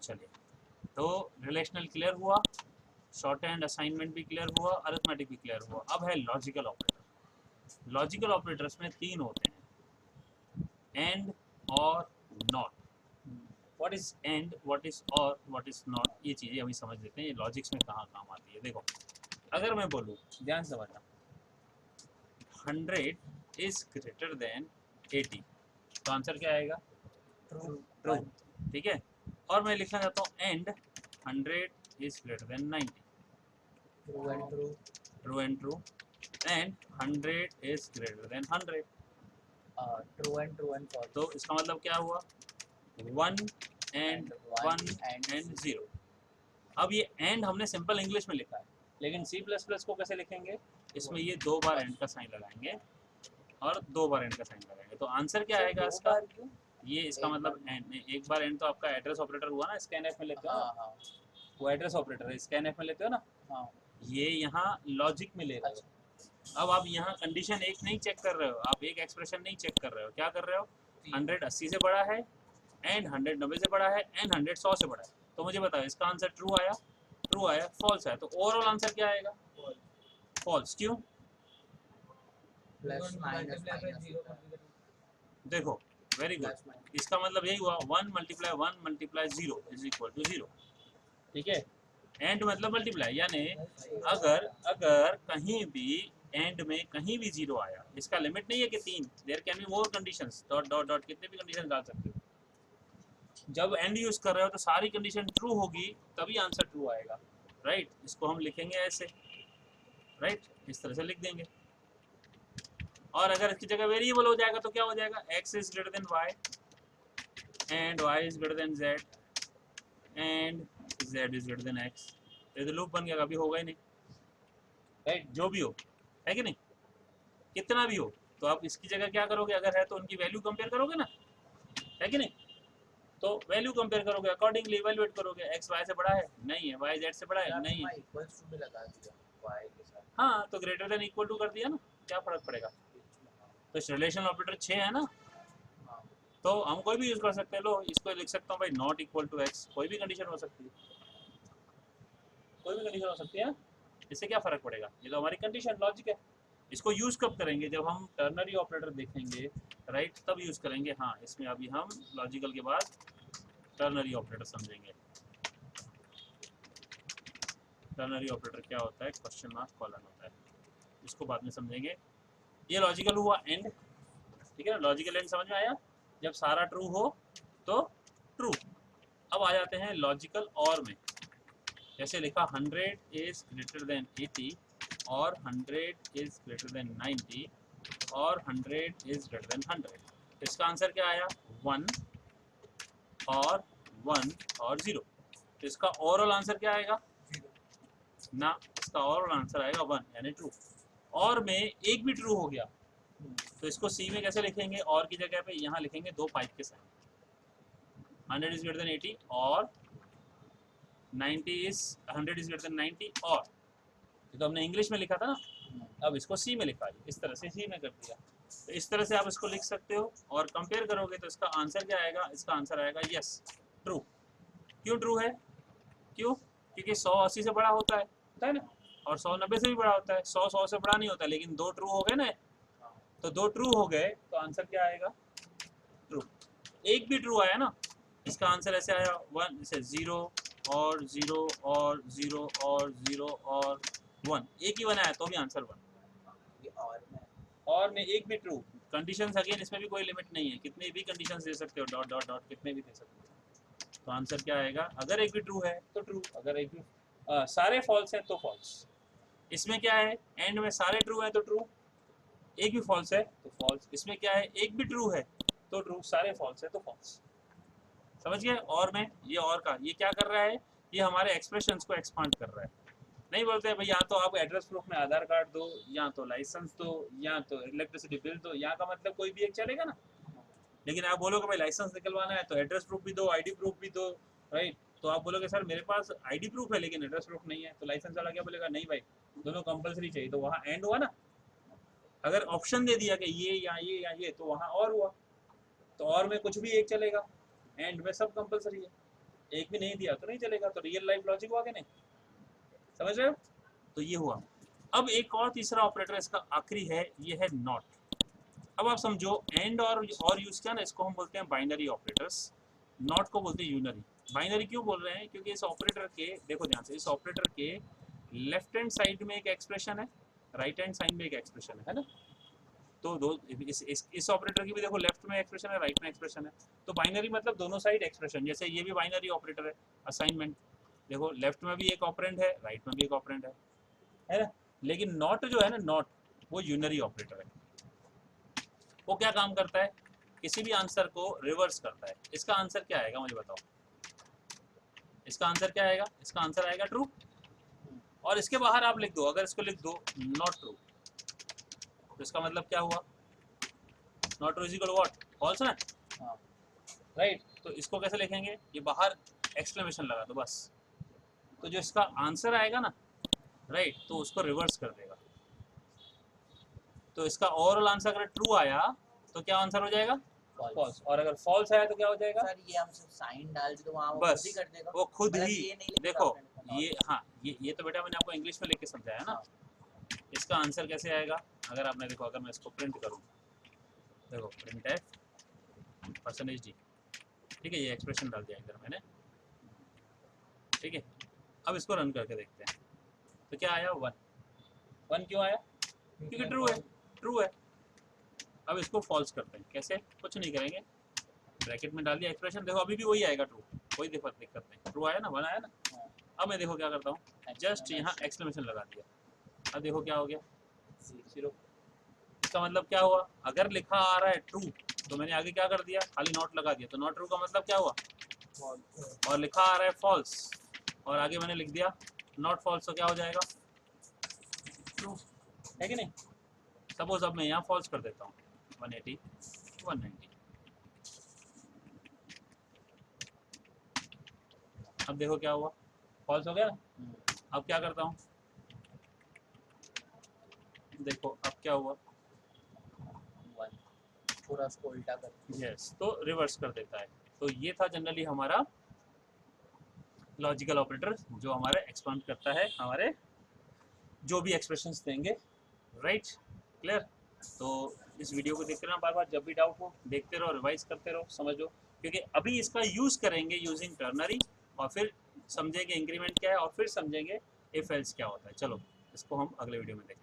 चलिए, तो relational clear हुआ, शॉर्ट हैंड असाइनमेंट भी क्लियर हुआ, अरिथमेटिक भी क्लियर हुआ। अब है लॉजिकल ऑपरेटर। लॉजिकल ऑपरेटर्स में 3 होते हैं, एंड, और, not. What is and, what is और, व्हाट इज नॉट, ये चीज़ें अभी समझ लेते हैं ये लॉजिक्स में कहाँ काम आती है। देखो, अगर मैं बोलूँ, ध्यान से समझना, 100 इज ग्रेटर देन 80, तो आंसर क्या आएगा? ट्रू। ट्रू। ठीक है, और मैं लिखना चाहता हूँ and 100 is greater than 90, true and true. True and true, and 100 is greater than 100, true and false. तो इसका मतलब क्या हुआ? 1 एंड 1 एंड 0। अब ये एंड हमने सिंपल इंग्लिश में लिखा है, लेकिन C++ को कैसे लिखेंगे? इसमें ये 2 बार एंड का साइन लगाएंगे और 2 बार एंड का साइन लगाएंगे, तो आंसर क्या आएगा इसका? ये इसका मतलब एंड, एक बार एंड तो आपका एड्रेस ऑपरेटर हुआ ना, स्कैनएफ में लेते हो ना, वो एड्रेस ऑपरेटर है, स्कैनएफ में लेते हो ना, ये यहाँ लॉजिक में ले रहे हो। अब आप यहाँ कंडीशन एक नहीं चेक कर रहे हो, आप एक एक्सप्रेशन नहीं चेक कर रहे हो, क्या कर रहे हो? 100 80 से बड़ा है, एंड 100 90 से बड़ा है, एंड 100 100 से बड़ा है, तो मुझे बताओ इसका आंसर ट्रू आया, ट्रू आया, फॉल्स आया, तो ओवरऑल आंसर क्या आएगा? फॉल्स। क्यों? प्लस माइनस देखो, वेरी गुड, इसका मतलब यही हुआ 1 × 1 × 0 इज इक्वल टू 0। ठीक है, एंड मतलब मल्टीप्लाई, यानी अगर अगर कहीं भी एंड में कहीं भी 0 आया, इसका लिमिट नहीं है कि 3, there can be more conditions, dot dot dot कितने भी कंडीशन डाल सकते हो। जब एंड यूज कर रहे हो तो सारी कंडीशन ट्रू होगी, तभी आंसर ट्रू आएगा, राइट? इसको हम लिखेंगे ऐसे, राइट, इस तरह से लिख देंगे। और अगर इसकी जगह वेरिएबल हो जाएगा तो क्या हो जाएगा? x is greater then y and y is greater then z and z is greater then x, ये तो लूप बन गया, कभी होगा ही नहीं, राइट? जो भी हो, है कि नहीं, कितना भी हो, तो आप इसकी जगह क्या करोगे? अगर है तो उनकी वैल्यू कंपेयर करोगे ना, है कि नहीं? तो वैल्यू कंपेयर करोगे, अकॉर्डिंगली इवैल्यूएट करोगे, x y से बड़ा है, नहीं है, y z से बड़ा है, नहीं है, इक्वल्स टू भी लगा दिया y के साथ। हाँ, तो ग्रेटर देन इक्वल टू कर दिया ना, क्या फर्क पड़ेगा? तो इस रिलेशन ऑपरेटर 6 है ना, तो हम कोई भी यूज कर सकते हैं। लो, इसको लिख सकता हूँ भाई, नॉट इक्वल टू x, कोई भी कंडीशन हो सकती है, कोई भी कंडीशन हो सकती है, इससे क्या फर्क पड़ेगा? ये तो हमारी कंडीशन लॉजिक है। इसको यूज कब करेंगे? जब हम टर्नरी ऑपरेटर देखेंगे, राइट, तब यूज करेंगे। हाँ, इसमें अभी हम लॉजिकल के बाद टर्नरी ऑपरेटर समझेंगे। टर्नरी ऑपरेटर क्या होता है? क्वेश्चन मार्क कॉलन होता है, इसको बाद में समझेंगे। ये लॉजिकल हुआ एंड, ठीक है ना, लॉजिकल एंड समझ में आया? जब सारा ट्रू हो तो ट्रू। अब आ जाते हैं लॉजिकल और में, जैसे लिखा 100 इज ग्रेटर देन 80 और 100 इज ग्रेटर देन 90 और 100 इज ग्रेटर देन 100, इसका आंसर क्या आया? 1 और 1 और 0, तो इसका ओवरऑल आंसर क्या आएगा? ना, इसका ओवरऑल आंसर आएगा 1, यानी ट्रू। और में एक भी ट्रू हो गया तो इसको सी में कैसे लिखेंगे? और की जगह पे यहाँ लिखेंगे 2 पाइप के साइन, 100 इज ग्रेटर देन 80 और 100 इज ग्रेटर देन 90 और, ये तो हमने इंग्लिश में लिखा था ना, अब इसको सी में लिखा दिया, इस तरह से सी में कर दिया। तो इस तरह से आप इसको लिख सकते हो और कंपेयर करोगे तो इसका आंसर क्या आएगा? इसका आंसर आएगा यस, ट्रू। क्यों ट्रू है? क्यों? क्योंकि 100 80 से बड़ा होता है ना, और 100 90 से भी बड़ा होता है। 100 100 से बड़ा नहीं होता, लेकिन 2 ट्रू हो गए ना, तो 2 ट्रू हो गए तो आंसर क्या आएगा? ट्रू। एक भी ट्रू आया ना, इसका आंसर ऐसे आया 1 से 0 और 0 और 0 और 0 और 1, एक ही 1 आया तो भी आंसर 1। और में एक भी ट्रू, कंडीशंस अगेन इसमें भी कोई लिमिट नहीं है, कितने भी कंडीशंस दे सकते हो, डॉट डॉट डॉट कितने भी दे सकते हो, तो आंसर क्या आएगा? अगर एक भी ट्रू है तो ट्रू, अगर एक भी सारे फॉल्स हैं तो फॉल्स। इसमें क्या है? एंड में सारे ट्रू हैं तो ट्रू, एक भी फॉल्स है तो फॉल्स। इसमें क्या है? एक भी ट्रू है तो ट्रू, सारे फॉल्स है तो फॉल्स। समझ गए? और में ये और का ये क्या कर रहा है? ये हमारे एक्सप्रेशंस को एक्सपांड कर रहा है। नहीं बोलते हैं भाई यहाँ तो आप एड्रेस प्रूफ में आधार कार्ड दो, या तो लाइसेंस दो, या तो इलेक्ट्रिसिटी बिल दो, यहाँ का मतलब कोई भी एक चलेगा ना, लेकिन आप बोलोगे भाई लाइसेंस निकलवाना है तो एड्रेस प्रूफ भी दो, आईडी प्रूफ भी दो, राइट? तो आप बोलोगे सर मेरे पास आईडी प्रूफ है लेकिन एड्रेस प्रूफ नहीं है, तो लाइसेंस वाला क्या बोलेगा? नहीं भाई, दोनों कंपलसरी चाहिए, तो वहाँ एंड हुआ ना। अगर ऑप्शन दे दिया कि ये या ये, तो वहाँ और हुआ, तो और में कुछ भी एक चलेगा, एंड में सब कंपलसरी है। एक भी नहीं दिया तो नहीं चलेगा, तो रियल लाइफ लॉजिक हुआ कि नहीं, समझ रहे हो। तो ये हुआ। अब एक और तीसरा ऑपरेटर इसका आखिरी है, ये है नॉट। अब आप समझो एंड और यूज किया ना, इसको हम बोलते हैं बाइनरी ऑपरेटर्स, नॉट को बोलते हैं यूनरी। बाइनरी क्यों बोल रहे हैं, क्योंकि इस ऑपरेटर के, देखो ध्यान से, इस ऑपरेटर के लेफ्ट हैंड साइड में एक एक्सप्रेशन है, राइट हैंड साइड में एक एक्सप्रेशन है ना। तो दो इस ऑपरेटर की भी देखो लेफ्ट में एक्सप्रेशन है, राइट में एक्सप्रेशन है। तो बाइनरी मतलब दोनों साइड एक्सप्रेशन, जैसे ये भी बाइनरी ऑपरेटर है। असाइनमेंट देखो, लेफ्ट में भी एक ऑपरेंड है, राइट में भी एक ऑपरेंड है ना। लेकिन नॉट जो है ना, नॉट वो यूनरी ऑपरेटर है। वो क्या काम करता है, किसी भी आंसर को रिवर्स करता है। इसका आंसर क्या आएगा मुझे बताओ, इसका आंसर क्या आएगा, इसका आंसर आएगा ट्रू। और इसके बाहर आप लिख दो, अगर इसको लिख दो नॉट ट्रू, तो इसका मतलब क्या हुआ, not true is equal what, false ना, हाँ राइट। तो इसको कैसे लिखेंगे, ये बाहर एक्सक्लेमेशन लगा दो बस। तो जो इसका आंसर आएगा ना, राइट, तो उसको रिवर्स कर देगा। तो इसका ओवरऑल आंसर अगर ट्रू आया तो क्या आंसर हो जाएगा, फॉल्स। और अगर फॉल्स आया तो क्या हो जाएगा, सर ये हम सिर्फ साइन डाल दे तो वहाँ वो बस खुद ही कर देगा, वो खुद मतलब ही। ये नहीं लिखना देखो आपने ये, हाँ ये तो बेटा मैंने आपको इंग्लिश में लिख के समझाया ना। हाँ। इसका आंसर कैसे आएगा, अगर आपने देखो, अगर मैं इसको प्रिंट करूँ, देखो प्रिंट है परसेंटेज डी, ठीक है, ये एक्सप्रेशन डाल दिया इधर मैंने, ठीक है। अब इसको रन करके देखते हैं, तो क्या आया, 1 क्यों आया, क्योंकि ट्रू है, ट्रू है। अब इसको फॉल्स करते हैं, कैसे, कुछ नहीं करेंगे, ब्रैकेट में डाल दिया एक्सप्रेशन, देखो अभी भी वही आएगा ट्रू, कोई दिक्कत नहीं, ट्रू आया ना, 1 आया ना। अब मैं देखो क्या करता हूँ, जस्ट यहाँ एक्सक्लेमेशन लगा दिया, अब देखो क्या हो गया, 0। इसका मतलब क्या हुआ, अगर लिखा आ रहा है ट्रू तो मैंने आगे क्या कर दिया, खाली नॉट लगा दिया, तो नॉट ट्रू का मतलब क्या हुआ, और लिखा आ रहा है फॉल्स और आगे मैंने लिख दिया नॉट फॉल्स, तो क्या हो जाएगा, ट्रू, है कि नहीं। सपोज अब मैं यहाँ फॉल्स कर देता हूँ, 180 190, अब देखो क्या हुआ, फॉल्स हो गया। अब क्या करता हूँ, देखो अब क्या हुआ, पूरा उसको उल्टा कर, यस, तो रिवर्स कर देता है। तो ये था जनरली हमारा लॉजिकल ऑपरेटर, जो हमारे एक्सपांड करता है हमारे जो भी एक्सप्रेशंस देंगे, राइट, क्लियर। तो इस वीडियो को देखते रहना बार बार, जब भी डाउट हो देखते रहो, रिवाइज करते रहो, समझो, क्योंकि अभी इसका यूज करेंगे यूजिंग टर्नरी, और फिर समझेंगे इंक्रीमेंट क्या है, और फिर समझेंगे इफ एल्स क्या होता है। चलो इसको हम अगले वीडियो में देखेंगे।